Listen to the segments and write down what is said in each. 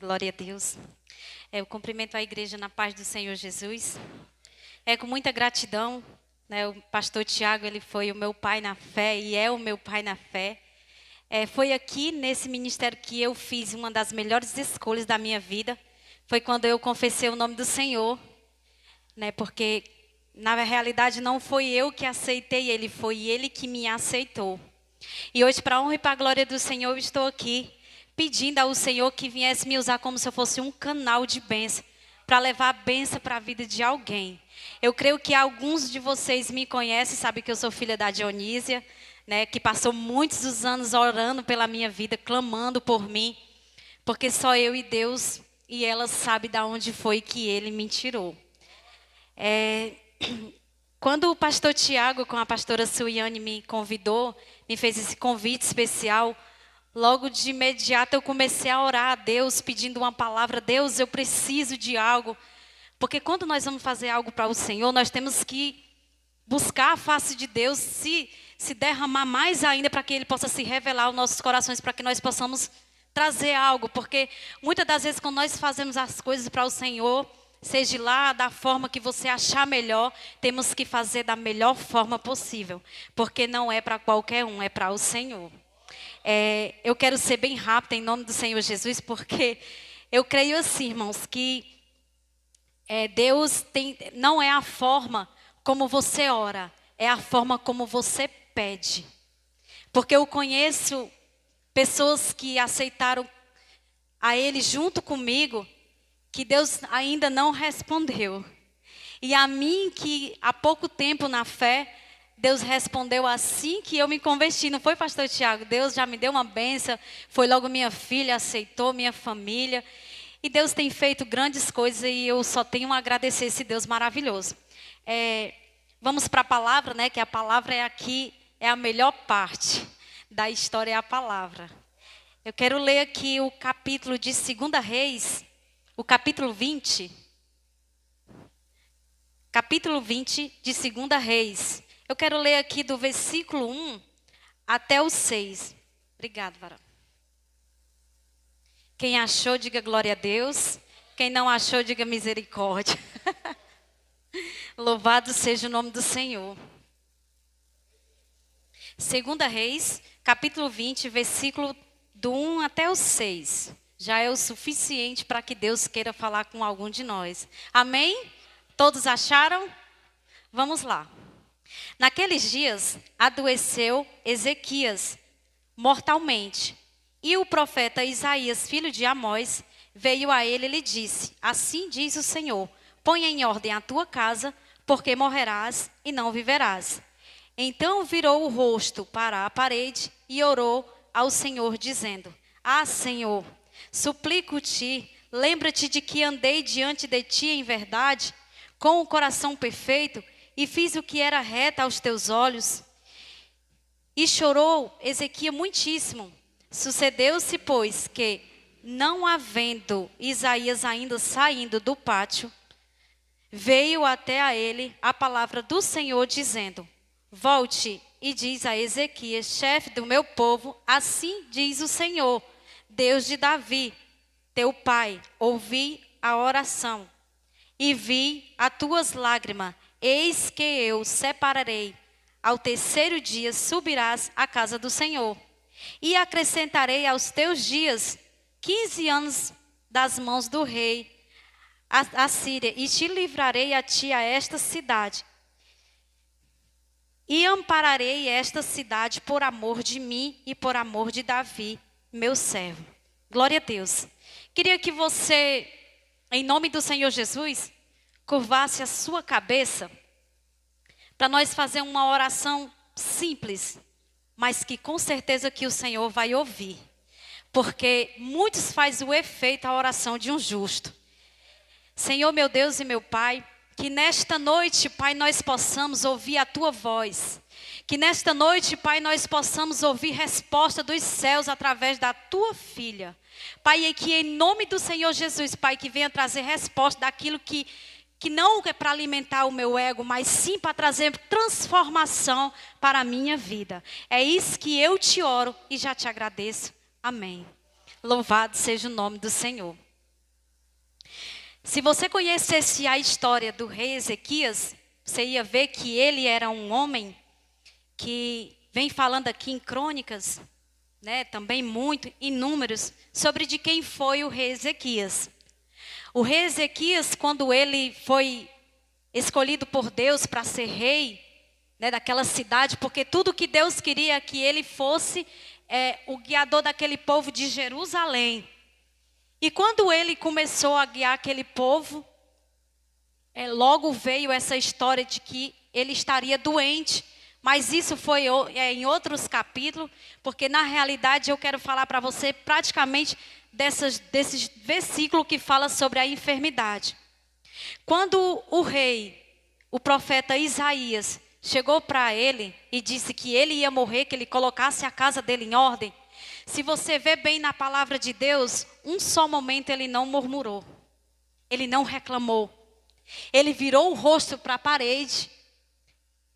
Glória a Deus. Eu cumprimento a igreja na paz do Senhor Jesus. É com muita gratidão, né? O pastor Tiago, ele foi o meu pai na fé e é o meu pai na fé. Foi aqui nesse ministério que eu fiz uma das melhores escolhas da minha vida. Foi quando eu confessei o nome do Senhor, né? Porque na realidade não foi eu que aceitei ele, foi ele que me aceitou. E hoje, para a honra e para a glória do Senhor, eu estou aqui pedindo ao Senhor que viesse me usar como se eu fosse um canal de bênção, para levar a bênção para a vida de alguém. Eu creio que alguns de vocês me conhecem, sabem que eu sou filha da Dionísia, né, que passou muitos dos anos orando pela minha vida, clamando por mim, porque só eu e Deus, e ela sabe de onde foi que Ele me tirou. Quando o pastor Tiago, com a pastora Suiane, me convidou, me fez esse convite especial, logo de imediato eu comecei a orar a Deus, pedindo uma palavra. Deus, eu preciso de algo. Porque quando nós vamos fazer algo para o Senhor, nós temos que buscar a face de Deus, se derramar mais ainda para que Ele possa se revelar aos nossos corações, para que nós possamos trazer algo. Porque muitas das vezes quando nós fazemos as coisas para o Senhor, seja lá da forma que você achar melhor, temos que fazer da melhor forma possível. Porque não é para qualquer um, é para o Senhor. Eu quero ser bem rápida em nome do Senhor Jesus, porque eu creio assim, irmãos, que Deus não é a forma como você ora, é a forma como você pede. Porque eu conheço pessoas que aceitaram a Ele junto comigo, que Deus ainda não respondeu. E a mim, que há pouco tempo na fé, Deus respondeu assim que eu me converti. Não foi, pastor Tiago? Deus já me deu uma bênção. Foi logo minha filha, aceitou minha família. E Deus tem feito grandes coisas e eu só tenho a agradecer esse Deus maravilhoso. Vamos para a palavra, né? Que a palavra aqui é a melhor parte da história, é a palavra. Eu quero ler aqui o capítulo de 2 Reis, o capítulo 20. Capítulo 20 de 2 Reis. Eu quero ler aqui do versículo 1 até o 6. Obrigado, varão. Quem achou, diga glória a Deus. Quem não achou, diga misericórdia. Louvado seja o nome do Senhor. 2 Reis, capítulo 20, versículo do 1 até o 6. Já é o suficiente para que Deus queira falar com algum de nós. Amém? Todos acharam? Vamos lá. Naqueles dias, adoeceu Ezequias mortalmente. E o profeta Isaías, filho de Amós, veio a ele e lhe disse: assim diz o Senhor, põe em ordem a tua casa, porque morrerás e não viverás. Então virou o rosto para a parede e orou ao Senhor, dizendo: ah, Senhor, suplico-te, lembra-te de que andei diante de ti em verdade, com o coração perfeito, e fiz o que era reto aos teus olhos. E chorou Ezequias muitíssimo. Sucedeu-se, pois, que, não havendo Isaías ainda saindo do pátio, veio até a ele a palavra do Senhor, dizendo: volte e diz a Ezequias, chefe do meu povo, assim diz o Senhor, Deus de Davi, teu pai, ouvi a oração e vi as tuas lágrimas. Eis que eu separarei, ao terceiro dia subirás à casa do Senhor, e acrescentarei aos teus dias 15 anos das mãos do rei a Síria, e te livrarei a ti a esta cidade, e ampararei esta cidade por amor de mim e por amor de Davi, meu servo. Glória a Deus. Queria que você, em nome do Senhor Jesus, curvasse a sua cabeça para nós fazer uma oração simples, mas que com certeza que o Senhor vai ouvir. Porque muitos faz o efeito a oração de um justo. Senhor, meu Deus e meu Pai, que nesta noite, Pai, nós possamos ouvir a Tua voz. Que nesta noite, Pai, nós possamos ouvir resposta dos céus através da Tua filha. Pai, e que em nome do Senhor Jesus, Pai, que venha trazer resposta daquilo que não é para alimentar o meu ego, mas sim para trazer transformação para a minha vida. É isso que eu te oro e já te agradeço. Amém. Louvado seja o nome do Senhor. Se você conhecesse a história do rei Ezequias, você ia ver que ele era um homem que vem falando aqui em Crônicas, né, também muito, em Números, sobre de quem foi o rei Ezequias. O rei Ezequias, quando ele foi escolhido por Deus para ser rei, né, daquela cidade, porque tudo que Deus queria que ele fosse o guiador daquele povo de Jerusalém. E quando ele começou a guiar aquele povo, logo veio essa história de que ele estaria doente. Mas isso foi em outros capítulos, porque na realidade eu quero falar para você praticamente desses versículos que fala sobre a enfermidade. Quando o profeta Isaías, chegou para ele e disse que ele ia morrer, que ele colocasse a casa dele em ordem. Se você vê bem na palavra de Deus, um só momento ele não murmurou. Ele não reclamou. Ele virou o rosto para a parede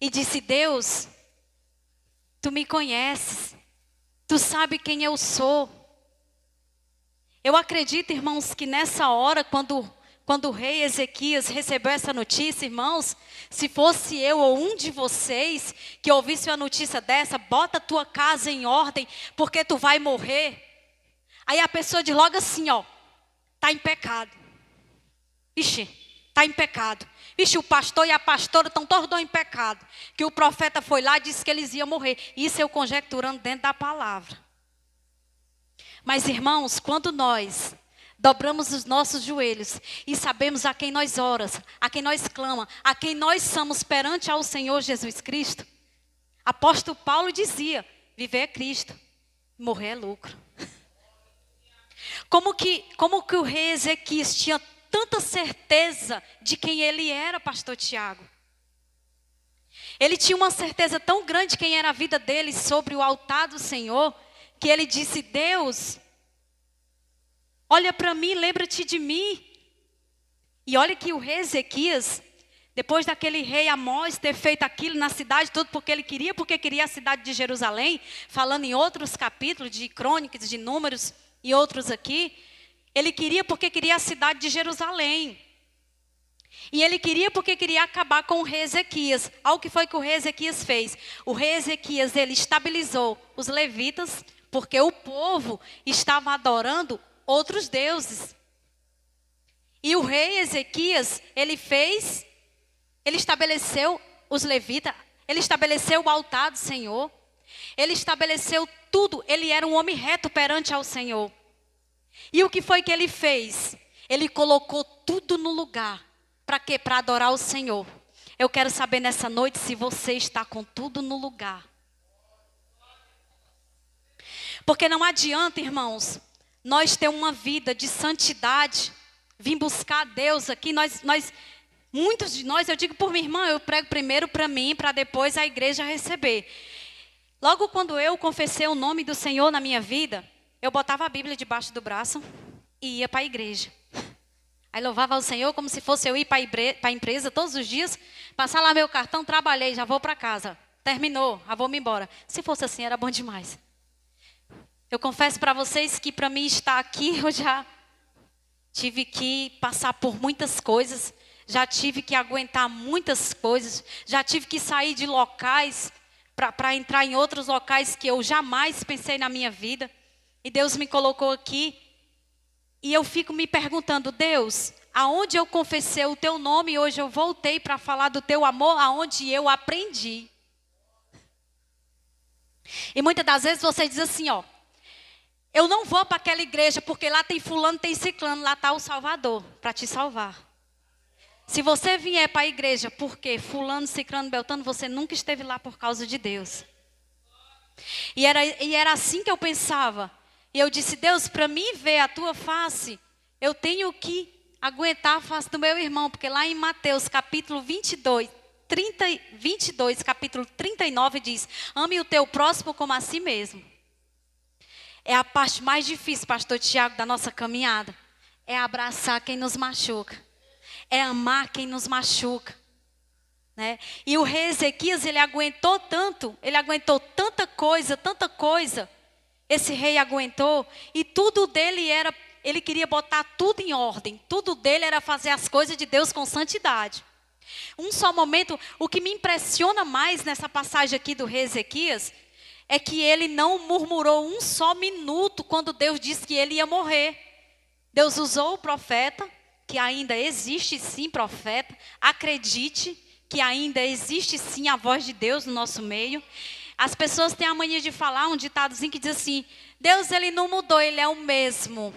e disse: Deus, tu me conheces. Tu sabe quem eu sou. Eu acredito, irmãos, que nessa hora, quando o rei Ezequias recebeu essa notícia, irmãos, se fosse eu ou um de vocês que ouvisse uma notícia dessa, bota a tua casa em ordem, porque tu vai morrer. Aí a pessoa diz logo assim, tá em pecado. Ixi, tá em pecado. Ixi, o pastor e a pastora estão todos em pecado. Que o profeta foi lá e disse que eles iam morrer. Isso eu conjecturando dentro da palavra. Mas, irmãos, quando nós dobramos os nossos joelhos e sabemos a quem nós oramos, a quem nós clamamos, a quem nós somos perante ao Senhor Jesus Cristo, apóstolo Paulo dizia: viver é Cristo, morrer é lucro. Como que o rei Ezequias tinha tanta certeza de quem ele era, pastor Tiago? Ele tinha uma certeza tão grande de quem era a vida dele sobre o altar do Senhor, que ele disse: Deus, olha para mim, lembra-te de mim. E olha que o rei Ezequias, depois daquele rei Amós ter feito aquilo na cidade, tudo porque queria a cidade de Jerusalém, falando em outros capítulos de Crônicas, de Números e outros aqui, ele queria porque queria a cidade de Jerusalém. E ele queria porque queria acabar com o rei Ezequias. Olha o que foi que o rei Ezequias fez. O rei Ezequias, ele estabilizou os levitas, porque o povo estava adorando outros deuses. E o rei Ezequias, ele estabeleceu os levitas, ele estabeleceu o altar do Senhor, ele estabeleceu tudo, ele era um homem reto perante ao Senhor. E o que foi que ele fez? Ele colocou tudo no lugar. Para quê? Para adorar o Senhor. Eu quero saber nessa noite se você está com tudo no lugar. Porque não adianta, irmãos, nós ter uma vida de santidade, vir buscar a Deus aqui, muitos de nós, eu digo por minha irmã, eu prego primeiro para mim, para depois a igreja receber. Logo quando eu confessei o nome do Senhor na minha vida, eu botava a Bíblia debaixo do braço e ia para a igreja. Aí louvava o Senhor como se fosse eu ir para a empresa todos os dias, passar lá meu cartão, trabalhei, já vou para casa. Terminou, já vou me embora. Se fosse assim, era bom demais. Eu confesso para vocês que para mim estar aqui, eu já tive que passar por muitas coisas, já tive que aguentar muitas coisas, já tive que sair de locais para entrar em outros locais que eu jamais pensei na minha vida. E Deus me colocou aqui. E eu fico me perguntando: Deus, aonde eu confessei o teu nome, hoje eu voltei para falar do teu amor, aonde eu aprendi. E muitas das vezes você diz assim, eu não vou para aquela igreja porque lá tem fulano, tem ciclano, lá está o Salvador para te salvar. Se você vier para a igreja porque fulano, ciclano, beltano, você nunca esteve lá por causa de Deus. E era assim que eu pensava. E eu disse: Deus, para mim ver a tua face, eu tenho que aguentar a face do meu irmão. Porque lá em Mateus capítulo 22, capítulo 39 diz: ame o teu próximo como a si mesmo. É a parte mais difícil, pastor Tiago, da nossa caminhada. É abraçar quem nos machuca. É amar quem nos machuca. Né? E o rei Ezequias, ele aguentou tanta coisa. Esse rei aguentou, e tudo dele ele queria botar tudo em ordem. Tudo dele era fazer as coisas de Deus com santidade. Um só momento, o que me impressiona mais nessa passagem aqui do rei Ezequias, é que ele não murmurou um só minuto quando Deus disse que ele ia morrer. Deus usou o profeta, que ainda existe sim profeta, acredite que ainda existe sim a voz de Deus no nosso meio. As pessoas têm a mania de falar um ditadozinho que diz assim: Deus, ele não mudou, ele é o mesmo.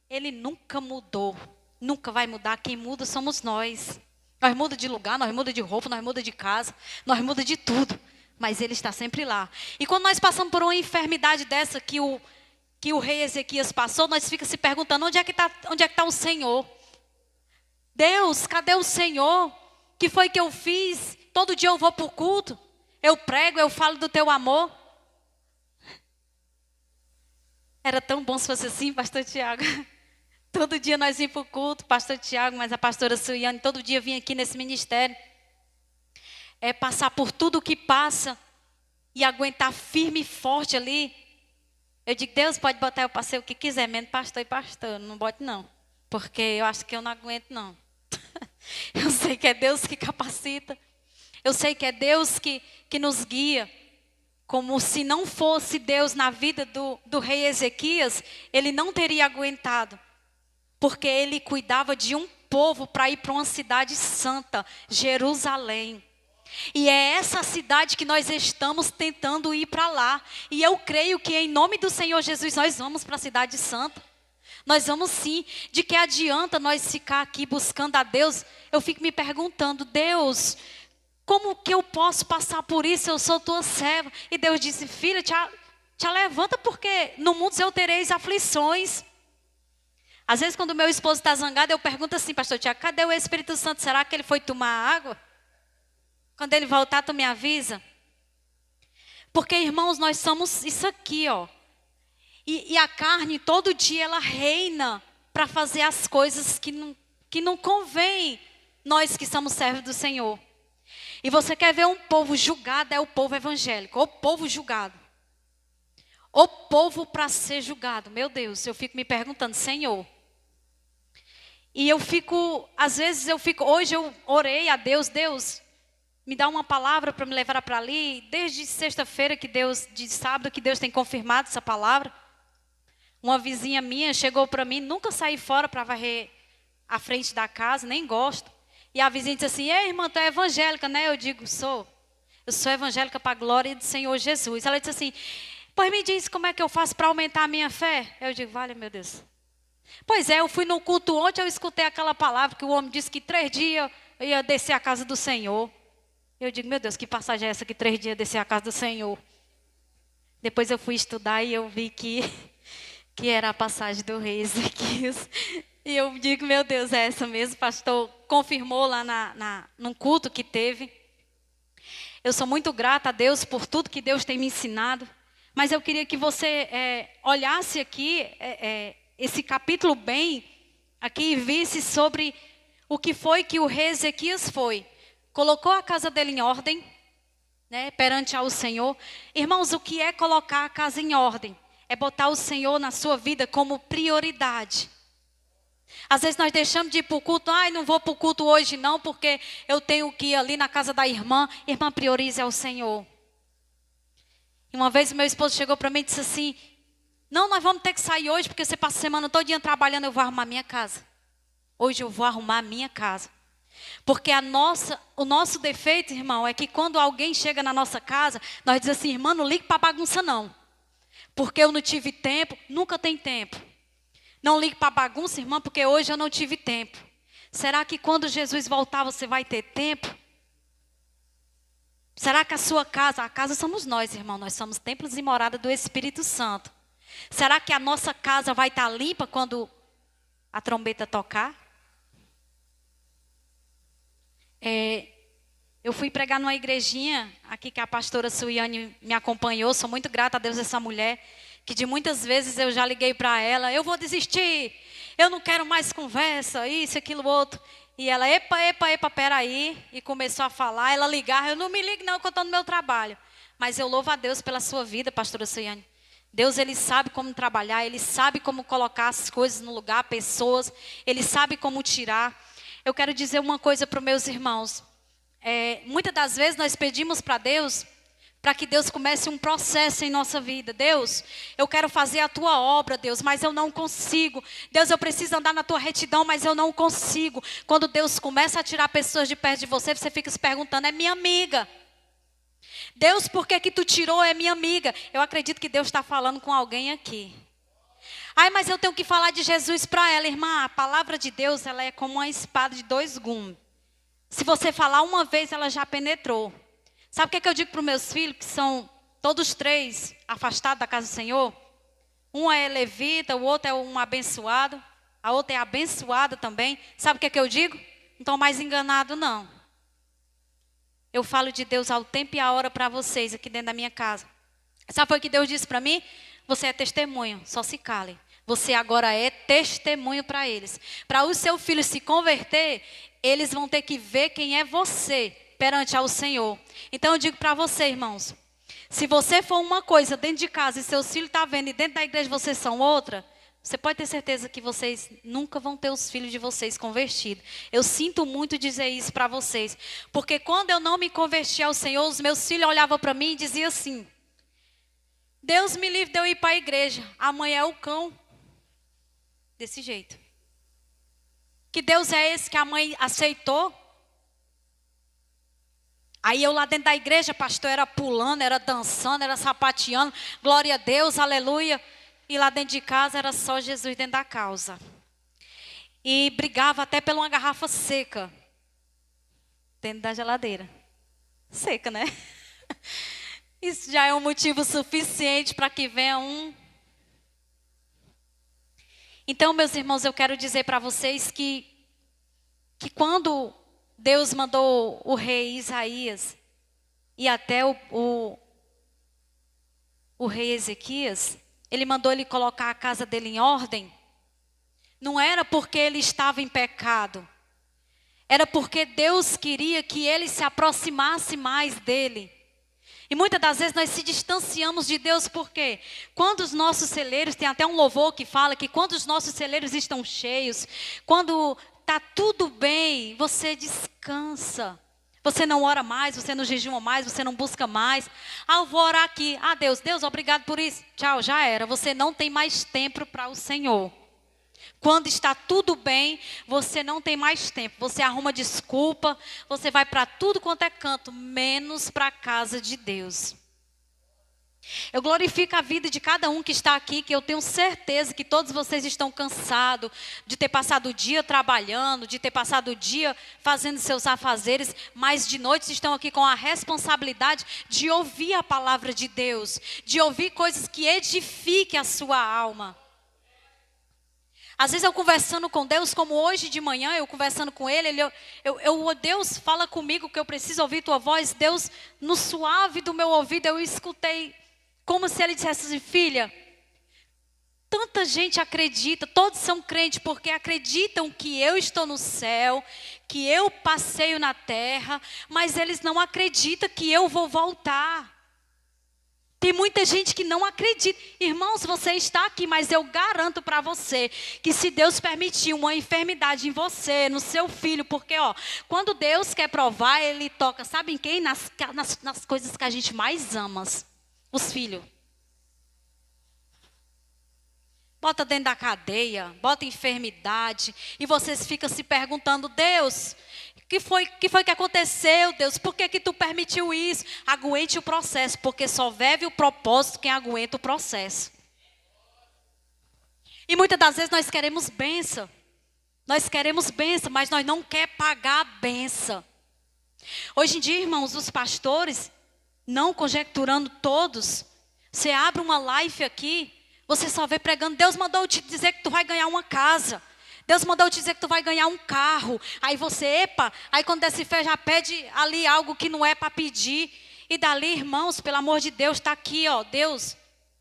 Ele nunca mudou, nunca vai mudar. Quem muda somos nós. Nós muda de lugar, nós muda de roupa, nós muda de casa, nós muda de tudo. Mas ele está sempre lá. E quando nós passamos por uma enfermidade dessa que o rei Ezequias passou, nós ficamos se perguntando: onde é que está o Senhor? Deus, cadê o Senhor? Que foi que eu fiz? Todo dia eu vou para o culto, eu prego, eu falo do teu amor. Era tão bom se fosse assim, pastor Tiago. Todo dia nós íamos para o culto, pastor Tiago, mas a pastora Suiane, todo dia vinha aqui nesse ministério. É passar por tudo o que passa e aguentar firme e forte ali. Eu digo: Deus, pode botar eu para ser o que quiser, menos pastor e pastor, não bote não. Porque eu acho que eu não aguento não. Eu sei que é Deus que capacita. Eu sei que é Deus que nos guia. Como se não fosse Deus na vida do rei Ezequias, ele não teria aguentado. Porque ele cuidava de um povo para ir para uma cidade santa, Jerusalém. E é essa cidade que nós estamos tentando ir para lá. E eu creio que em nome do Senhor Jesus nós vamos para a cidade santa. Nós vamos sim. De que adianta nós ficar aqui buscando a Deus? Eu fico me perguntando: Deus, como que eu posso passar por isso? Eu sou tua serva. E Deus disse: filha, te levanta, porque no mundo eu tereis aflições. Às vezes quando meu esposo está zangado, eu pergunto assim: pastor Tiago, cadê o Espírito Santo? Será que ele foi tomar água? Quando ele voltar, tu me avisa. Porque, irmãos, nós somos isso aqui, ó. E a carne, todo dia, ela reina para fazer as coisas que não convém nós que somos servos do Senhor. E você quer ver um povo julgado, é o povo evangélico. O povo julgado. O povo para ser julgado. Meu Deus, eu fico me perguntando: Senhor. E eu fico, às vezes hoje eu orei a Deus: Deus, me dá uma palavra para me levar para ali. Desde sexta-feira de sábado que Deus tem confirmado essa palavra. Uma vizinha minha chegou para mim, nunca saí fora para varrer a frente da casa, nem gosto. E a vizinha disse assim: ei, irmã, tu é evangélica, né? Eu digo: sou. Eu sou evangélica para a glória do Senhor Jesus. Ela disse assim: pois me diz como é que eu faço para aumentar a minha fé. Eu digo: vale, meu Deus. Pois é, eu fui no culto ontem, eu escutei aquela palavra que o homem disse que 3 dias eu ia descer à casa do Senhor. Eu digo: meu Deus, que passagem é essa que 3 dias descer à casa do Senhor? Depois eu fui estudar e eu vi que era a passagem do rei Ezequias. E eu digo: meu Deus, é essa mesmo? O pastor confirmou lá num culto que teve. Eu sou muito grata a Deus por tudo que Deus tem me ensinado. Mas eu queria que você olhasse aqui esse capítulo bem, aqui, e visse sobre o que foi que o rei Ezequias foi. Colocou a casa dele em ordem, né, perante ao Senhor. Irmãos, o que é colocar a casa em ordem? É botar o Senhor na sua vida como prioridade. Às vezes nós deixamos de ir para o culto. Ai, não vou para o culto hoje não, porque eu tenho que ir ali na casa da irmã. Irmã, priorize ao Senhor. E uma vez meu esposo chegou para mim e disse assim: não, nós vamos ter que sair hoje, porque você passa a semana todinha trabalhando, eu vou arrumar a minha casa. Hoje eu vou arrumar a minha casa. Porque o nosso defeito, irmão, é que quando alguém chega na nossa casa, nós dizemos assim: irmã, não ligue para bagunça não. Porque eu não tive tempo. Nunca tem tempo. Não ligue para bagunça, irmã, porque hoje eu não tive tempo. Será que quando Jesus voltar você vai ter tempo? Será que a casa somos nós, irmão, nós somos templos e morada do Espírito Santo. Será que a nossa casa vai estar limpa quando a trombeta tocar? Eu fui pregar numa igrejinha aqui que a pastora Suiane me acompanhou. Sou muito grata a Deus essa mulher, que de muitas vezes eu já liguei para ela: eu vou desistir, eu não quero mais conversa, isso, aquilo, outro. E ela: epa, peraí. E começou a falar, ela ligava: eu não me ligo não, que eu estou no meu trabalho. Mas eu louvo a Deus pela sua vida, pastora Suiane. Deus, Ele sabe como trabalhar, Ele sabe como colocar as coisas no lugar, pessoas, Ele sabe como tirar. Eu quero dizer uma coisa para os meus irmãos. Muitas das vezes nós pedimos para Deus, para que Deus comece um processo em nossa vida. Deus, eu quero fazer a tua obra, Deus, mas eu não consigo. Deus, eu preciso andar na tua retidão, mas eu não consigo. Quando Deus começa a tirar pessoas de perto de você, você fica se perguntando, é minha amiga. Deus, por que tu tirou? É minha amiga. Eu acredito que Deus está falando com alguém aqui. Ai, mas eu tenho que falar de Jesus para ela, irmã. A palavra de Deus, ela é como uma espada de dois gumes. Se você falar uma vez, ela já penetrou. Sabe o que eu digo para os meus filhos, que são todos três afastados da casa do Senhor? Um é levita, o outro é um abençoado. A outra é abençoada também. Sabe o que eu digo? Não estão mais enganados, não. Eu falo de Deus ao tempo e à hora para vocês aqui dentro da minha casa. Sabe o que Deus disse para mim? Você é testemunho, só se cale. Você agora é testemunho para eles. Para os seus filhos se converter, eles vão ter que ver quem é você perante ao Senhor. Então eu digo para você, irmãos, se você for uma coisa dentro de casa e seus filhos estão vendo e dentro da igreja vocês são outra, você pode ter certeza que vocês nunca vão ter os filhos de vocês convertidos. Eu sinto muito dizer isso para vocês. Porque quando eu não me converti ao Senhor, os meus filhos olhavam para mim e diziam assim, Deus me livre de eu ir para a igreja, amanhã é o cão. Desse jeito. Que Deus é esse que a mãe aceitou? Aí eu lá dentro da igreja, pastor, era pulando, era dançando, era sapateando, glória a Deus, aleluia. E lá dentro de casa era só Jesus dentro da causa. E brigava até por uma garrafa seca. Dentro da geladeira. Seca, né? Isso já é um motivo suficiente para que venha um. Então, meus irmãos, eu quero dizer para vocês que quando Deus mandou o rei Isaías e até o rei Ezequias, ele mandou ele colocar a casa dele em ordem, não era porque ele estava em pecado, era porque Deus queria que ele se aproximasse mais dele. E muitas das vezes nós se distanciamos de Deus porque quando os nossos celeiros, tem até um louvor que fala que quando os nossos celeiros estão cheios, quando está tudo bem, você descansa. Você não ora mais, você não jejuma mais, você não busca mais. Ah, eu vou orar aqui. Ah, Deus, obrigado por isso. Tchau, já era. Você não tem mais tempo para o Senhor. Quando está tudo bem, você não tem mais tempo. Você arruma desculpa, você vai para tudo quanto é canto, menos para a casa de Deus. Eu glorifico a vida de cada um que está aqui, que eu tenho certeza que todos vocês estão cansados de ter passado o dia trabalhando, de ter passado o dia fazendo seus afazeres, mas de noite estão aqui com a responsabilidade de ouvir a palavra de Deus, de ouvir coisas que edifiquem a sua alma. Às vezes eu conversando com Deus, como hoje de manhã, eu conversando com Ele, Deus fala comigo que eu preciso ouvir Tua voz. Deus, no suave do meu ouvido, eu escutei, como se Ele dissesse assim, filha, tanta gente acredita, todos são crentes, porque acreditam que eu estou no céu, que eu passeio na terra, mas eles não acreditam que eu vou voltar. Tem muita gente que não acredita. Irmãos, você está aqui, mas eu garanto para você que se Deus permitir uma enfermidade em você, no seu filho, porque quando Deus quer provar, Ele toca, sabe em quem? Nas coisas que a gente mais ama, os filhos. Bota dentro da cadeia, bota enfermidade, e vocês ficam se perguntando, Deus, que foi que aconteceu, Deus? Por que tu permitiu isso? Aguente o processo, porque só vive o propósito quem aguenta o processo. E muitas das vezes nós queremos bênção. Nós queremos bênção, mas nós não queremos pagar a bênção. Hoje em dia, irmãos, os pastores, não conjecturando todos, você abre uma live aqui, você só vê pregando, Deus mandou eu te dizer que tu vai ganhar uma casa. Deus mandou te dizer que tu vai ganhar um carro. Aí você, aí quando der fé já pede ali algo que não é para pedir. E dali, irmãos, pelo amor de Deus, está aqui, Deus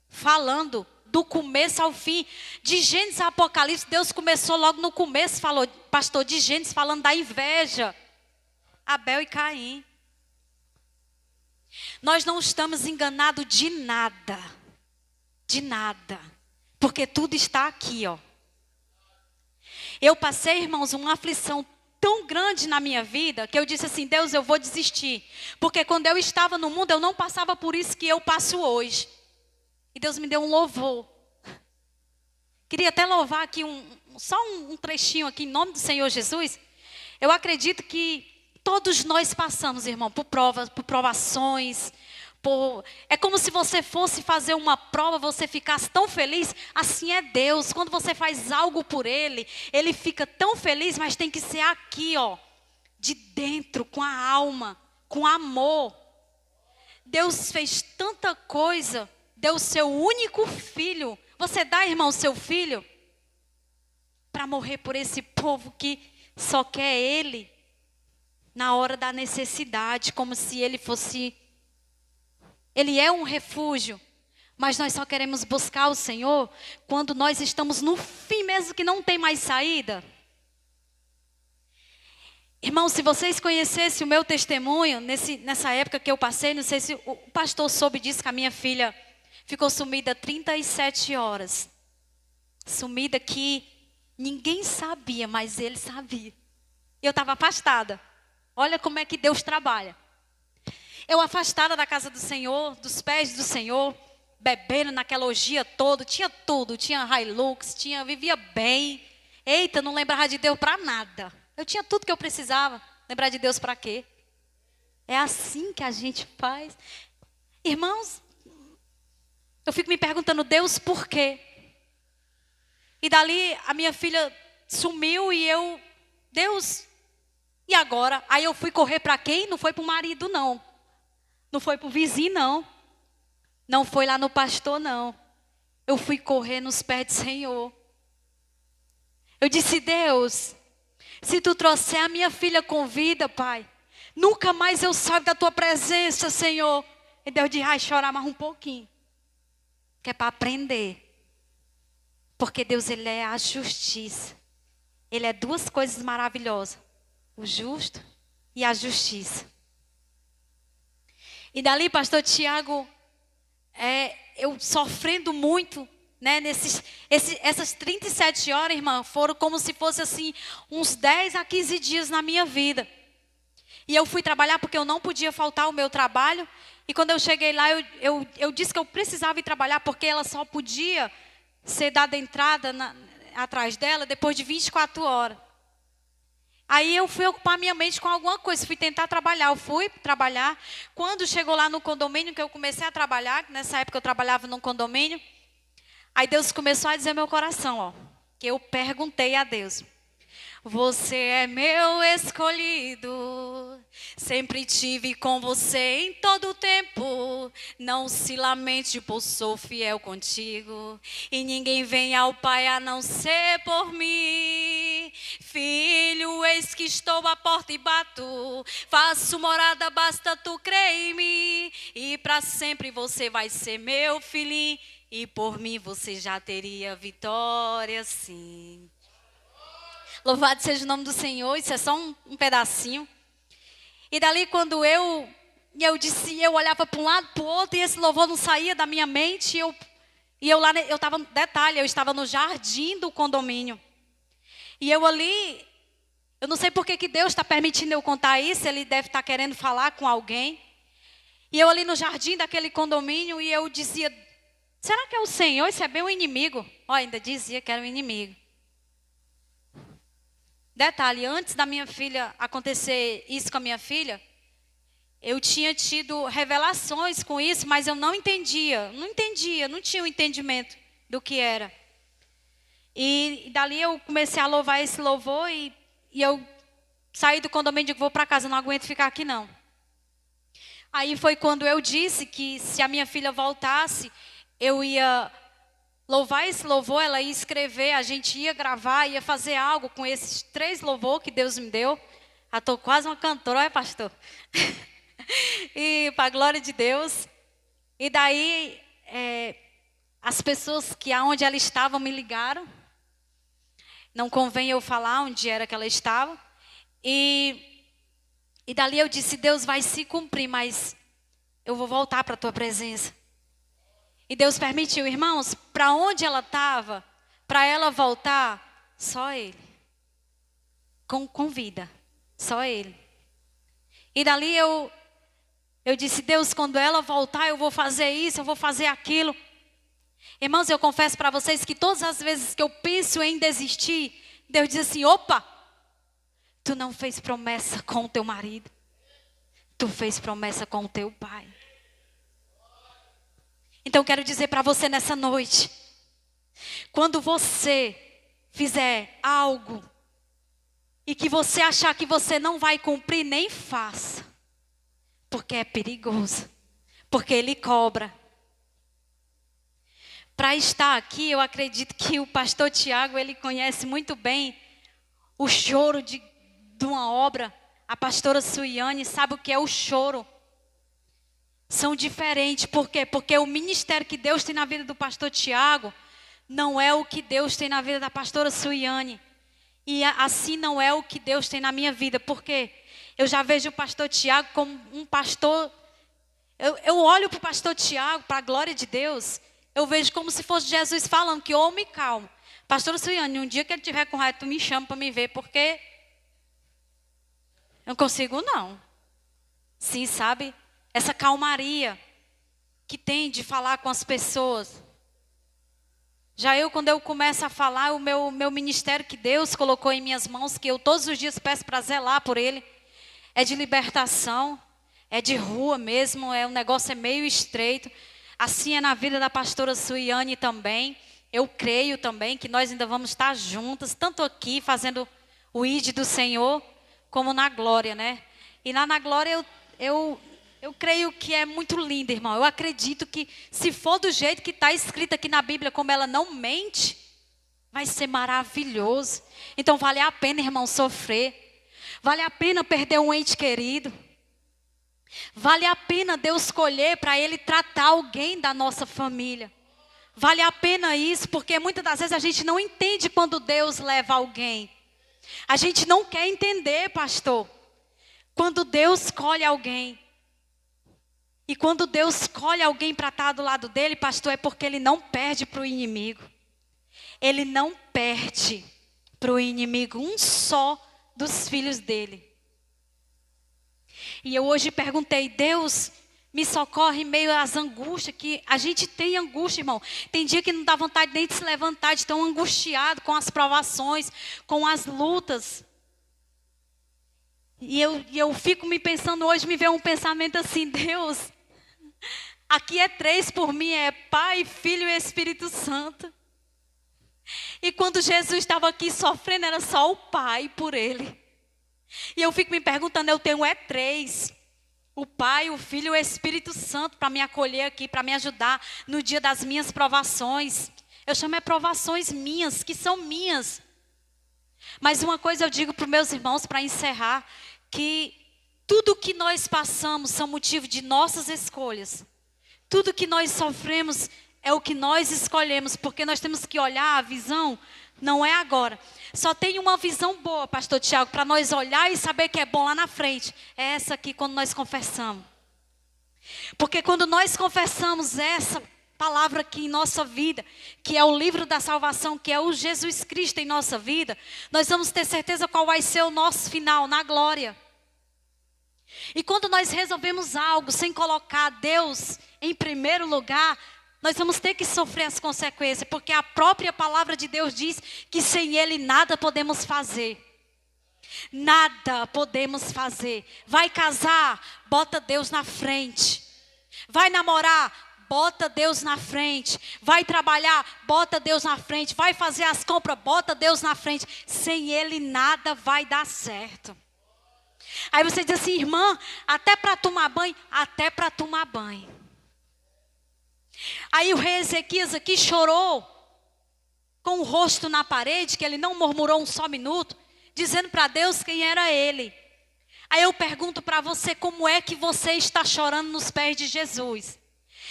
falando do começo ao fim. De Gênesis a Apocalipse, Deus começou logo no começo, falou, pastor, de Gênesis falando da inveja. Abel e Caim. Nós não estamos enganados de nada. De nada. Porque tudo está aqui, ó. Eu passei, irmãos, uma aflição tão grande na minha vida, que eu disse assim, Deus, eu vou desistir. Porque quando eu estava no mundo, eu não passava por isso que eu passo hoje. E Deus me deu um louvor. Queria até louvar aqui só um trechinho aqui, em nome do Senhor Jesus. Eu acredito que todos nós passamos, irmão, por provas, por provações. É como se você fosse fazer uma prova, você ficasse tão feliz. Assim é Deus. Quando você faz algo por Ele, Ele fica tão feliz, mas tem que ser aqui, ó, de dentro, com a alma, com amor. Deus fez tanta coisa, deu o seu único filho. Você dá, irmão, o seu filho para morrer por esse povo que só quer Ele na hora da necessidade, como se Ele fosse... Ele é um refúgio, mas nós só queremos buscar o Senhor quando nós estamos no fim mesmo, que não tem mais saída. Irmão, se vocês conhecessem o meu testemunho, nessa época que eu passei, não sei se o pastor soube disso, que a minha filha ficou sumida 37 horas. Sumida que ninguém sabia, mas ele sabia. Eu estava afastada. Olha como é que Deus trabalha. Eu afastada da casa do Senhor, dos pés do Senhor, bebendo naquela orgia toda, tinha tudo, tinha Hilux, vivia bem. Eita, não lembrava de Deus para nada. Eu tinha tudo que eu precisava, lembrar de Deus para quê? É assim que a gente faz. Irmãos, eu fico me perguntando, Deus, por quê? E dali a minha filha sumiu e eu, Deus, e agora? Aí eu fui correr para quem? Não foi para o marido, não. Não foi para o vizinho, não. Não foi lá no pastor, não. Eu fui correr nos pés do Senhor. Eu disse, Deus, se tu trouxer a minha filha com vida, Pai, nunca mais eu saio da tua presença, Senhor. E Deus disse, ai, chorar mais um pouquinho. Que é para aprender. Porque Deus, Ele é a justiça. Ele é duas coisas maravilhosas. O justo e a justiça. E dali, pastor Tiago, eu sofrendo muito, né? Essas 37 horas, irmã, foram como se fosse assim, uns 10 a 15 dias na minha vida. E eu fui trabalhar porque eu não podia faltar ao meu trabalho. E quando eu cheguei lá, eu disse que eu precisava ir trabalhar porque ela só podia ser dada entrada atrás dela depois de 24 horas. Aí eu fui ocupar minha mente com alguma coisa, fui tentar trabalhar, eu fui trabalhar. Quando chegou lá no condomínio, que eu comecei a trabalhar, nessa época eu trabalhava num condomínio, aí Deus começou a dizer no meu coração, ó, que eu perguntei a Deus, você é meu escolhido, sempre tive com você em todo o tempo, não se lamente, pois sou fiel contigo, e ninguém vem ao Pai a não ser por mim. Filho, eis que estou à porta e bato, faço morada, basta tu crer em mim, e para sempre você vai ser meu filhinho, e por mim você já teria vitória sim. Louvado seja o nome do Senhor, isso é só um pedacinho. E dali quando eu olhava para um lado, para o outro, e esse louvor não saía da minha mente, e eu lá, eu estava, detalhe, eu estava no jardim do condomínio. E eu ali, eu não sei por que Deus está permitindo eu contar isso, Ele deve estar querendo falar com alguém. E eu ali no jardim daquele condomínio, e eu dizia, será que é o Senhor? Isso é bem um inimigo. Ó, ainda dizia que era um inimigo. Detalhe, antes da minha filha acontecer isso com a minha filha, eu tinha tido revelações com isso, mas eu não entendia, não tinha o entendimento do que era. E dali eu comecei a louvar esse louvor e eu saí do condomínio e digo, vou para casa, não aguento ficar aqui não. Aí foi quando eu disse que se a minha filha voltasse, eu ia louvar esse louvor, ela ia escrever, a gente ia gravar, ia fazer algo com esses 3 louvores que Deus me deu. Já estou quase uma cantora, pastor? E para a glória de Deus. E daí, as pessoas que aonde ela estava me ligaram. Não convém eu falar onde era que ela estava. E dali eu disse, Deus vai se cumprir, mas eu vou voltar para a tua presença. E Deus permitiu, irmãos, para onde ela estava, para ela voltar, só Ele. Com vida, só Ele. E dali eu disse, Deus, quando ela voltar, eu vou fazer isso, eu vou fazer aquilo. Irmãos, eu confesso para vocês que todas as vezes que eu penso em desistir, Deus diz assim, opa, tu não fez promessa com o teu marido. Tu fez promessa com o teu pai. Então eu quero dizer para você nessa noite, quando você fizer algo e que você achar que você não vai cumprir, nem faça. Porque é perigoso. Porque Ele cobra. Para estar aqui, eu acredito que o pastor Tiago, ele conhece muito bem o choro de uma obra. A pastora Suiane sabe o que é o choro. São diferentes. Por quê? Porque o ministério que Deus tem na vida do pastor Tiago não é o que Deus tem na vida da pastora Suiane. E assim não é o que Deus tem na minha vida. Porque eu já vejo o pastor Tiago como um pastor. Eu olho para o pastor Tiago, para a glória de Deus. Eu vejo como se fosse Jesus falando que homem calmo. Pastora Suiane, um dia que ele estiver com raiva, tu me chama para me ver. Porque eu não consigo não. Sim, sabe? Essa calmaria que tem de falar com as pessoas. Já quando eu começo a falar, o meu ministério que Deus colocou em minhas mãos, que eu todos os dias peço para zelar por ele, é de libertação, é de rua mesmo, o negócio é meio estreito. Assim é na vida da pastora Suiane também. Eu creio também que nós ainda vamos estar juntas, tanto aqui fazendo o ID do Senhor, como na glória, né? E lá na glória eu creio que é muito lindo, irmão. Eu acredito que se for do jeito que está escrito aqui na Bíblia, como ela não mente, vai ser maravilhoso. Então vale a pena, irmão, sofrer. Vale a pena perder um ente querido. Vale a pena Deus escolher para Ele tratar alguém da nossa família. Vale a pena isso, porque muitas das vezes a gente não entende quando Deus leva alguém. A gente não quer entender, pastor, quando Deus escolhe alguém. E quando Deus escolhe alguém para estar do lado dele, pastor, é porque Ele não perde para o inimigo. Ele não perde para o inimigo um só dos filhos dele. E eu hoje perguntei, Deus, me socorre em meio às angústias, que a gente tem angústia, irmão. Tem dia que não dá vontade nem de se levantar, de tão angustiado com as provações, com as lutas. E eu fico me pensando hoje, me veio um pensamento assim, Deus, aqui é 3 por mim, é Pai, Filho e Espírito Santo. E quando Jesus estava aqui sofrendo, era só o Pai por Ele. E eu fico me perguntando, eu tenho 3. O Pai, o Filho e o Espírito Santo para me acolher aqui, para me ajudar no dia das minhas provações. Eu chamo provações minhas, que são minhas. Mas uma coisa eu digo para os meus irmãos, para encerrar, que tudo que nós passamos são motivo de nossas escolhas. Tudo que nós sofremos é o que nós escolhemos, porque nós temos que olhar a visão, não é agora. Só tem uma visão boa, pastor Tiago, para nós olhar e saber que é bom lá na frente. É essa aqui quando nós confessamos. Porque quando nós confessamos essa palavra aqui em nossa vida, que é o livro da salvação, que é o Jesus Cristo em nossa vida, nós vamos ter certeza qual vai ser o nosso final, na glória. E quando nós resolvemos algo sem colocar Deus em primeiro lugar, nós vamos ter que sofrer as consequências, porque a própria palavra de Deus diz que sem Ele nada podemos fazer. Nada podemos fazer. Vai casar, bota Deus na frente. Vai namorar, bota Deus na frente. Vai trabalhar, bota Deus na frente. Vai fazer as compras, bota Deus na frente. Sem Ele nada vai dar certo. Aí você diz assim, irmã, até para tomar banho? Até para tomar banho. Aí o rei Ezequias aqui chorou, com o rosto na parede, que ele não murmurou um só minuto, dizendo para Deus quem era ele. Aí eu pergunto para você, como é que você está chorando nos pés de Jesus?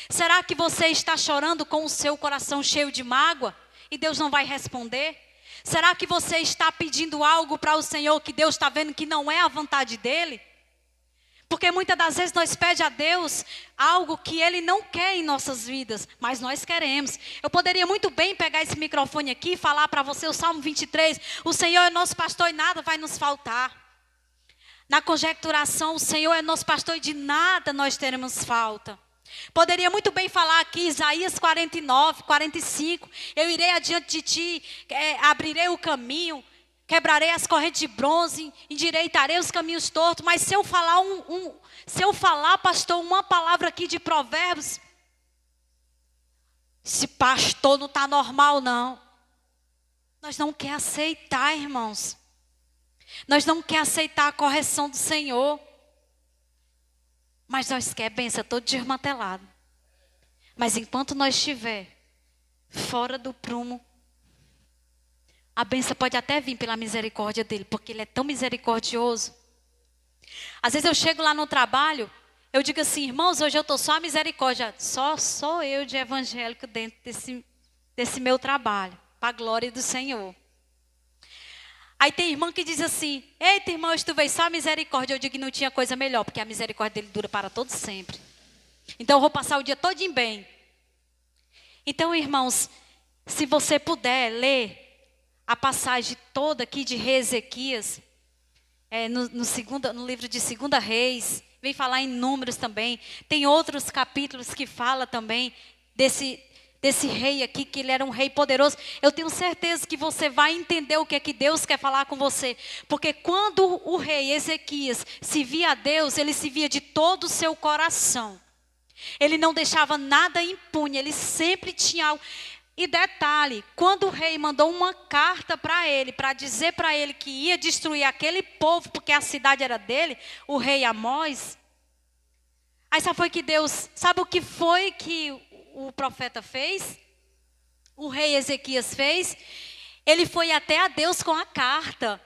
Será que você está chorando com o seu coração cheio de mágoa e Deus não vai responder? Será que você está pedindo algo para o Senhor que Deus está vendo que não é a vontade dEle? Porque muitas das vezes nós pedimos a Deus algo que Ele não quer em nossas vidas, mas nós queremos. Eu poderia muito bem pegar esse microfone aqui e falar para você o Salmo 23. O Senhor é nosso pastor e nada vai nos faltar. Na conjecturação, o Senhor é nosso pastor e de nada nós teremos falta. Poderia muito bem falar aqui, Isaías 49, 45. Eu irei adiante de ti, abrirei o caminho. Quebrarei as correntes de bronze, endireitarei os caminhos tortos. Mas se eu falar, pastor, uma palavra aqui de Provérbios, esse pastor não está normal, não. Nós não quer aceitar, irmãos. Nós não quer aceitar a correção do Senhor. Mas nós quer benção todo desmantelado. Mas enquanto nós estiver fora do prumo, a bênção pode até vir pela misericórdia dele, porque ele é tão misericordioso. Às vezes eu chego lá no trabalho, eu digo assim, irmãos, hoje eu estou só a misericórdia. Só sou eu de evangélico dentro desse meu trabalho, para a glória do Senhor. Aí tem irmã que diz assim, eita irmão, hoje tu veio só a misericórdia. Eu digo que não tinha coisa melhor, porque a misericórdia dele dura para todo sempre. Então eu vou passar o dia todinho bem. Então, irmãos, se você puder ler a passagem toda aqui de Rei Ezequias, no livro de 2 Reis, vem falar em Números também. Tem outros capítulos que fala também desse rei aqui, que ele era um rei poderoso. Eu tenho certeza que você vai entender o que é que Deus quer falar com você. Porque quando o rei Ezequias se via a Deus, ele se via de todo o seu coração. Ele não deixava nada impune, ele sempre tinha algo. E detalhe, quando o rei mandou uma carta para ele, para dizer para ele que ia destruir aquele povo, porque a cidade era dele, o rei Amós. Aí sabe o que foi que o profeta fez? O rei Ezequias fez? Ele foi até a Deus com a carta.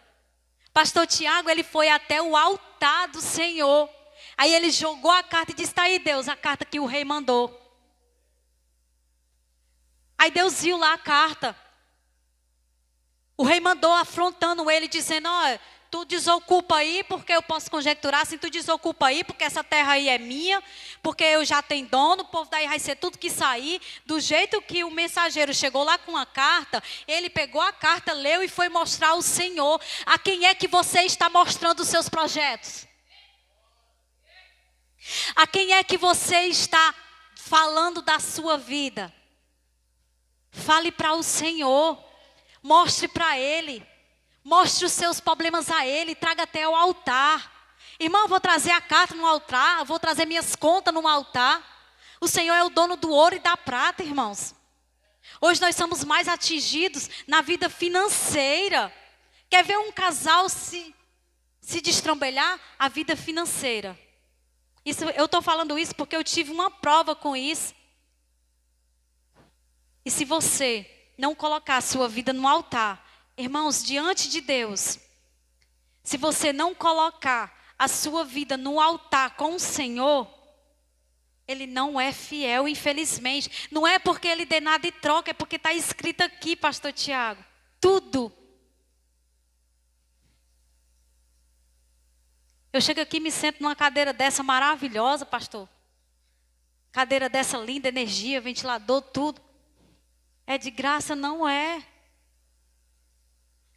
Pastor Tiago, ele foi até o altar do Senhor. Aí ele jogou a carta e disse, está aí Deus, a carta que o rei mandou. Aí Deus viu lá a carta. O rei mandou afrontando ele, dizendo, ó, tu desocupa aí, porque eu posso conjecturar, assim, tu desocupa aí, porque essa terra aí é minha, porque eu já tenho dono, o povo daí vai ser tudo que sair. Do jeito que o mensageiro chegou lá com a carta, ele pegou a carta, leu e foi mostrar ao Senhor. A quem é que você está mostrando os seus projetos? A quem é que você está falando da sua vida? Fale para o Senhor, mostre para Ele, mostre os seus problemas a Ele, traga até o altar. Irmão, eu vou trazer a carta no altar, eu vou trazer minhas contas no altar. O Senhor é o dono do ouro e da prata, irmãos. Hoje nós somos mais atingidos na vida financeira. Quer ver um casal se destrambelhar? A vida financeira. Eu estou falando isso porque eu tive uma prova com isso. E se você não colocar a sua vida no altar, irmãos, diante de Deus, se você não colocar a sua vida no altar com o Senhor, Ele não é fiel, infelizmente. Não é porque Ele dê nada e troca, é porque está escrito aqui, pastor Tiago. Tudo. Eu chego aqui e me sento numa cadeira dessa maravilhosa, pastor. Cadeira dessa linda, energia, ventilador, tudo. É de graça? Não é.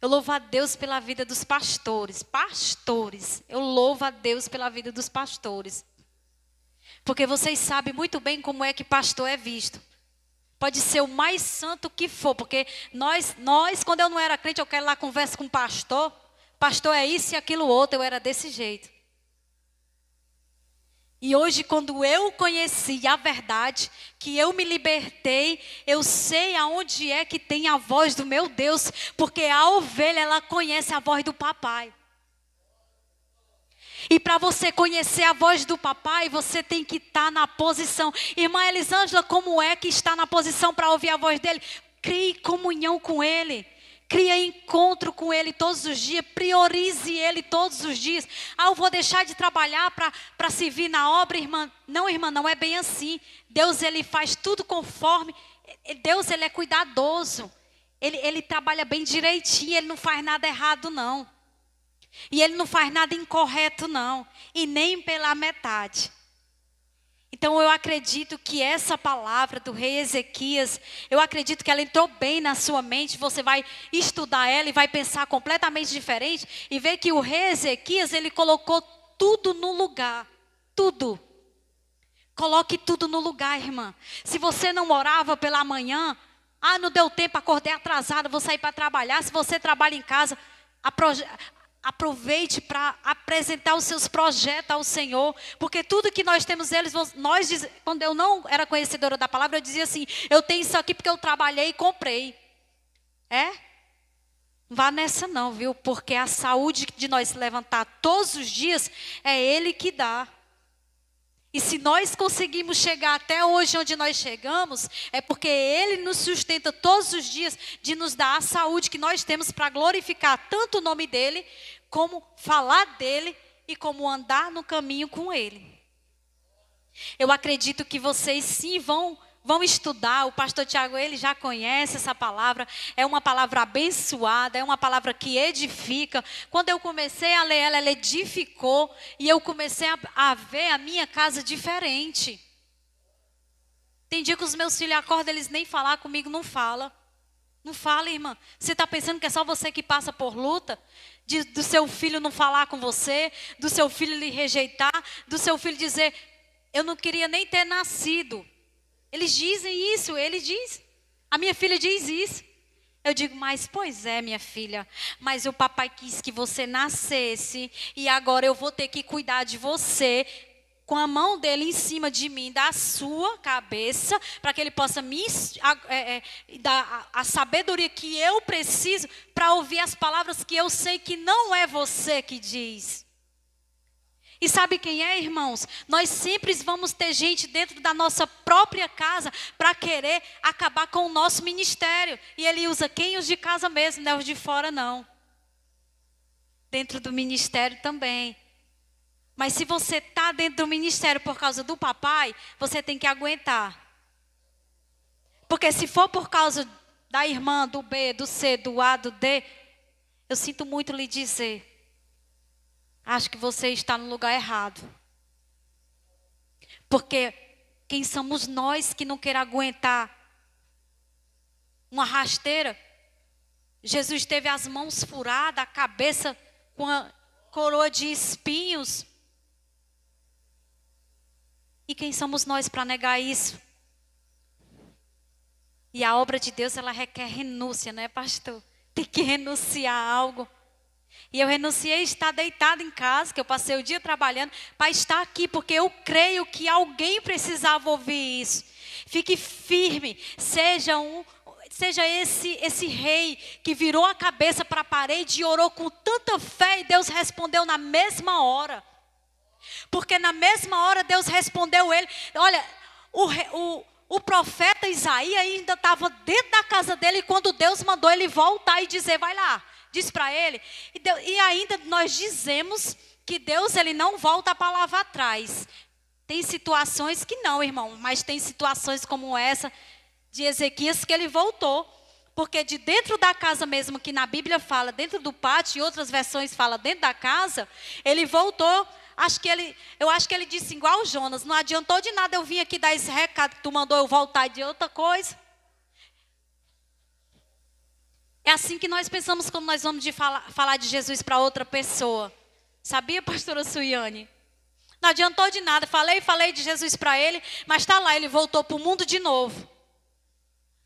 Eu louvo a Deus pela vida dos pastores. Pastores. Eu louvo a Deus pela vida dos pastores. Porque vocês sabem muito bem como é que pastor é visto. Pode ser o mais santo que for. Porque nós, quando eu não era crente, eu quero ir lá conversa com o pastor. Pastor é isso e aquilo outro. Eu era desse jeito. E hoje, quando eu conheci a verdade, que eu me libertei, eu sei aonde é que tem a voz do meu Deus, porque a ovelha, ela conhece a voz do papai. E para você conhecer a voz do papai, você tem que estar na posição. Irmã Elisângela, como é que está na posição para ouvir a voz dele? Crie comunhão com ele. Crie encontro com Ele todos os dias. Priorize Ele todos os dias. Eu vou deixar de trabalhar para servir na obra, irmã. Não, irmã, não é bem assim. Deus, Ele faz tudo conforme. Deus, Ele é cuidadoso. Ele trabalha bem direitinho. Ele não faz nada errado, não. E ele não faz nada incorreto, não. E nem pela metade. Então eu acredito que essa palavra do rei Ezequias, eu acredito que ela entrou bem na sua mente. Você vai estudar ela e vai pensar completamente diferente. E ver que o rei Ezequias, ele colocou tudo no lugar. Tudo. Coloque tudo no lugar, irmã. Se você não orava pela manhã, não deu tempo, acordei atrasada, vou sair para trabalhar. Se você trabalha em casa, aproveite para apresentar os seus projetos ao Senhor, porque tudo que nós temos quando eu não era conhecedora da palavra, eu dizia assim, eu tenho isso aqui porque eu trabalhei e comprei. Vá nessa não, viu? Porque a saúde de nós se levantar todos os dias, é Ele que dá. E se nós conseguimos chegar até hoje onde nós chegamos, é porque Ele nos sustenta todos os dias de nos dar a saúde que nós temos para glorificar tanto o nome dEle, como falar dEle e como andar no caminho com Ele. Eu acredito que vocês sim vão estudar. O pastor Tiago, ele já conhece essa palavra. É uma palavra abençoada, é uma palavra que edifica. Quando eu comecei a ler ela, ela edificou. E eu comecei a ver a minha casa diferente. Tem dia que os meus filhos acordam, eles nem falar comigo, não falam. Não fala, irmã. Você está pensando que é só você que passa por luta? Do seu filho não falar com você, do seu filho lhe rejeitar, do seu filho dizer, eu não queria nem ter nascido. Eles dizem isso, ele diz. A minha filha diz isso. Eu digo, mas pois é, minha filha, mas o papai quis que você nascesse e agora eu vou ter que cuidar de você com a mão dele em cima de mim, da sua cabeça, para que ele possa me dar a sabedoria que eu preciso para ouvir as palavras que eu sei que não é você que diz. E sabe quem é, irmãos? Nós sempre vamos ter gente dentro da nossa própria casa para querer acabar com o nosso ministério. E ele usa quem? Os de casa mesmo, não é os de fora não. Dentro do ministério também. Mas se você está dentro do ministério por causa do papai, você tem que aguentar. Porque se for por causa da irmã, do B, do C, do A, do D, eu sinto muito lhe dizer, acho que você está no lugar errado. Porque quem somos nós que não quer aguentar uma rasteira? Jesus teve as mãos furadas, a cabeça com a coroa de espinhos. E quem somos nós para negar isso? E a obra de Deus, ela requer renúncia, não é, pastor? Tem que renunciar a algo. E eu renunciei a estar deitada em casa, que eu passei o dia trabalhando, para estar aqui, porque eu creio que alguém precisava ouvir isso. Fique firme, seja esse rei que virou a cabeça para a parede e orou com tanta fé e Deus respondeu na mesma hora. Porque na mesma hora Deus respondeu ele. Olha, o profeta Isaías ainda estava dentro da casa dele quando Deus mandou ele voltar e dizer, vai lá. Diz para ele, e ainda nós dizemos que Deus ele não volta a palavra atrás. Tem situações que não, irmão, mas tem situações como essa de Ezequias que ele voltou. Porque de dentro da casa mesmo, que na Bíblia fala dentro do pátio, e outras versões fala dentro da casa, ele voltou. Eu acho que ele disse igual o Jonas, não adiantou de nada eu vim aqui dar esse recado que tu mandou eu voltar de outra coisa. É assim que nós pensamos quando nós vamos falar de Jesus para outra pessoa. Sabia, pastora Suiane? Não adiantou de nada. Falei de Jesus para ele, mas está lá, ele voltou para o mundo de novo.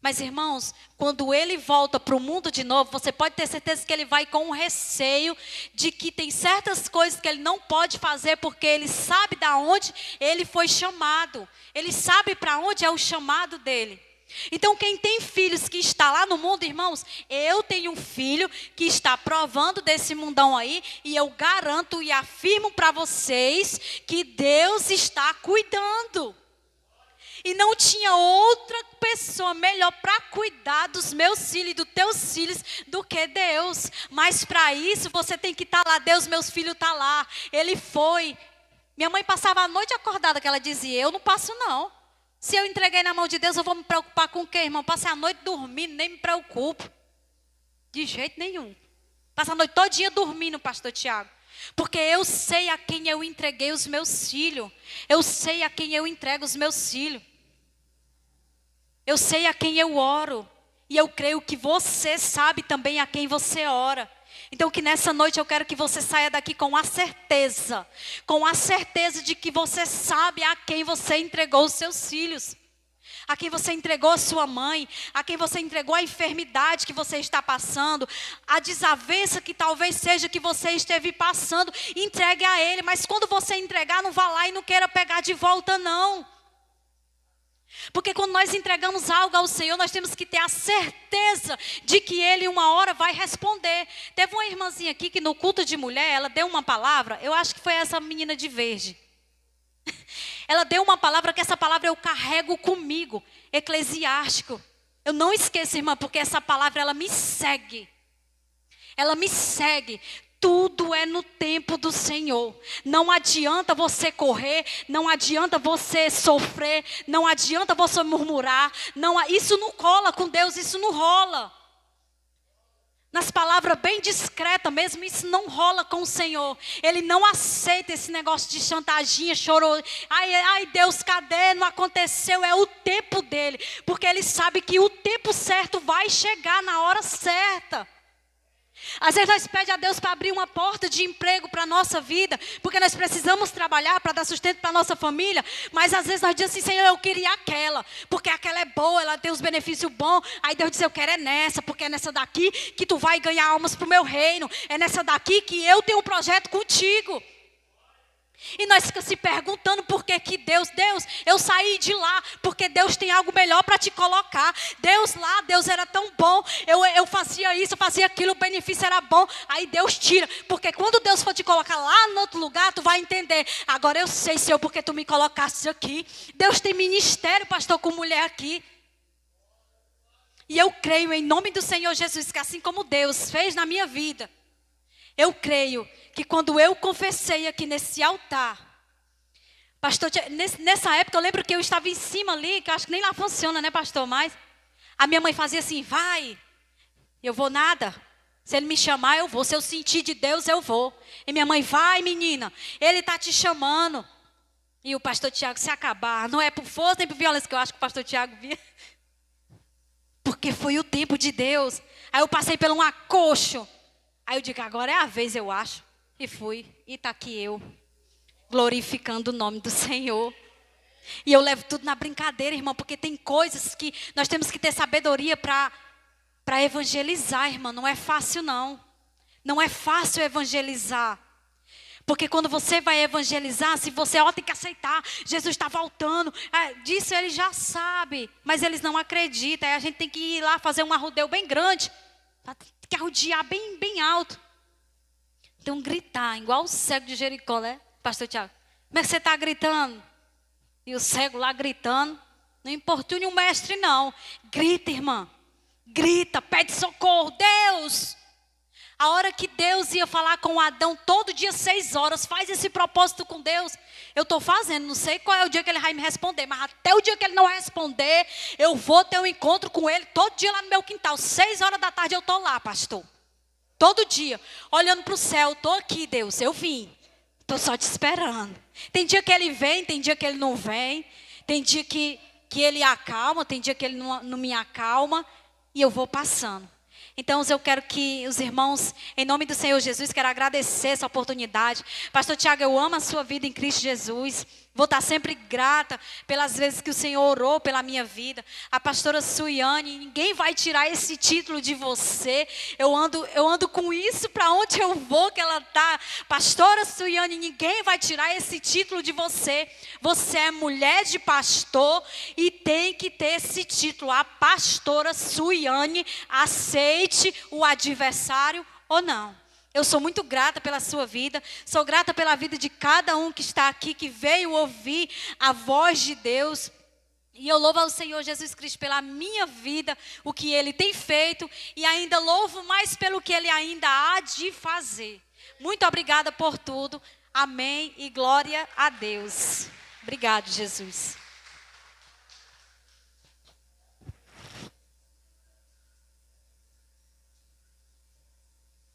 Mas, irmãos, quando ele volta para o mundo de novo, você pode ter certeza que ele vai com um receio de que tem certas coisas que ele não pode fazer, porque ele sabe de onde ele foi chamado. Ele sabe para onde é o chamado dele. Então quem tem filhos que está lá no mundo, irmãos, eu tenho um filho que está provando desse mundão aí, e eu garanto e afirmo para vocês que Deus está cuidando. E não tinha outra pessoa melhor para cuidar dos meus filhos e dos teus filhos do que Deus. Mas para isso você tem que estar lá. Deus, meus filhos estão lá. Ele foi. Minha mãe passava a noite acordada, que ela dizia, eu não passo não. Se eu entreguei na mão de Deus, eu vou me preocupar com o quê, irmão? Passei a noite dormindo, nem me preocupo. De jeito nenhum. Passa a noite todinha dormindo, pastor Tiago. Porque eu sei a quem eu entreguei os meus filhos. Eu sei a quem eu entrego os meus filhos. Eu sei a quem eu oro. E eu creio que você sabe também a quem você ora. Então que nessa noite eu quero que você saia daqui com a certeza de que você sabe a quem você entregou os seus filhos. A quem você entregou a sua mãe, a quem você entregou a enfermidade que você está passando, a desavença que talvez seja que você esteve passando, entregue a Ele. Mas quando você entregar, não vá lá e não queira pegar de volta, não. Porque quando nós entregamos algo ao Senhor, nós temos que ter a certeza de que Ele uma hora vai responder. Teve uma irmãzinha aqui que no culto de mulher, ela deu uma palavra, eu acho que foi essa menina de verde. Ela deu uma palavra, que essa palavra eu carrego comigo, Eclesiástico. Eu não esqueço, irmã, porque essa palavra ela me segue. Ela me segue. Tudo é no tempo do Senhor. Não adianta você correr, não adianta você sofrer, não adianta você murmurar. Isso não cola com Deus, isso não rola. Nas palavras bem discretas mesmo, isso não rola com o Senhor. Ele não aceita esse negócio de chantaginha, chorou. Ai Deus, cadê? Não aconteceu, é o tempo dele. Porque ele sabe que o tempo certo vai chegar na hora certa. Às vezes nós pedimos a Deus para abrir uma porta de emprego para a nossa vida, porque nós precisamos trabalhar para dar sustento para a nossa família, mas às vezes nós dizemos assim, Senhor, eu queria aquela, porque aquela é boa, ela tem os benefícios bons. Aí Deus diz, eu quero é nessa, porque é nessa daqui que tu vai ganhar almas para o meu reino, é nessa daqui que eu tenho um projeto contigo. E nós ficamos se perguntando por que Deus, eu saí de lá, porque Deus tem algo melhor para te colocar. Deus era tão bom, eu fazia isso, eu fazia aquilo, o benefício era bom. Aí Deus tira, porque quando Deus for te colocar lá no outro lugar, tu vai entender. Agora eu sei, Senhor, porque tu me colocaste aqui. Deus tem ministério, pastor, com mulher aqui. E eu creio em nome do Senhor Jesus, que assim como Deus fez na minha vida, eu creio que quando eu confessei aqui nesse altar, pastor, nessa época eu lembro que eu estava em cima ali, que eu acho que nem lá funciona, né, pastor? Mas a minha mãe fazia assim, vai, eu vou nada. Se ele me chamar, eu vou. Se eu sentir de Deus, eu vou. E minha mãe, vai menina, ele está te chamando. E o pastor Tiago, se acabar, não é por força nem por violência, que eu acho que o pastor Tiago via. Porque foi o tempo de Deus. Aí eu passei por um acocho. Aí eu digo, agora é a vez, eu acho. E fui. E está aqui eu, glorificando o nome do Senhor. E eu levo tudo na brincadeira, irmão, porque tem coisas que nós temos que ter sabedoria para evangelizar, irmão. Não é fácil, não. Não é fácil evangelizar. Porque quando você vai evangelizar, se você tem que aceitar, Jesus está voltando. Disso ele já sabe, mas eles não acreditam. Aí a gente tem que ir lá fazer um arrudeu bem grande. Tem que arrodear bem, bem alto. Então gritar, igual o cego de Jericó, né, pastor Tiago? Como é que você está gritando? E o cego lá gritando. Não importune o mestre, não. Grita, irmã. Grita, pede socorro. Deus! A hora que Deus ia falar com Adão, todo dia 6 horas, faz esse propósito com Deus. Eu estou fazendo, não sei qual é o dia que ele vai me responder, mas até o dia que ele não responder, eu vou ter um encontro com ele todo dia lá no meu quintal. 6 horas da tarde eu estou lá, pastor. Todo dia, olhando para o céu, estou aqui, Deus, eu vim. Estou só te esperando. Tem dia que ele vem, tem dia que ele não vem. Tem dia que ele acalma, tem dia que ele não me acalma. E eu vou passando. Então, eu quero que os irmãos, em nome do Senhor Jesus, quero agradecer essa oportunidade. Pastor Tiago, eu amo a sua vida em Cristo Jesus. Vou estar sempre grata pelas vezes que o Senhor orou pela minha vida. A pastora Suiane, ninguém vai tirar esse título de você. Eu ando com isso para onde eu vou, que ela está. Pastora Suiane, ninguém vai tirar esse título de você. Você é mulher de pastor e tem que ter esse título. A pastora Suiane, aceite o adversário ou não. Eu sou muito grata pela sua vida, sou grata pela vida de cada um que está aqui, que veio ouvir a voz de Deus. E eu louvo ao Senhor Jesus Cristo pela minha vida, o que Ele tem feito, e ainda louvo mais pelo que Ele ainda há de fazer. Muito obrigada por tudo, amém e glória a Deus. Obrigado, Jesus.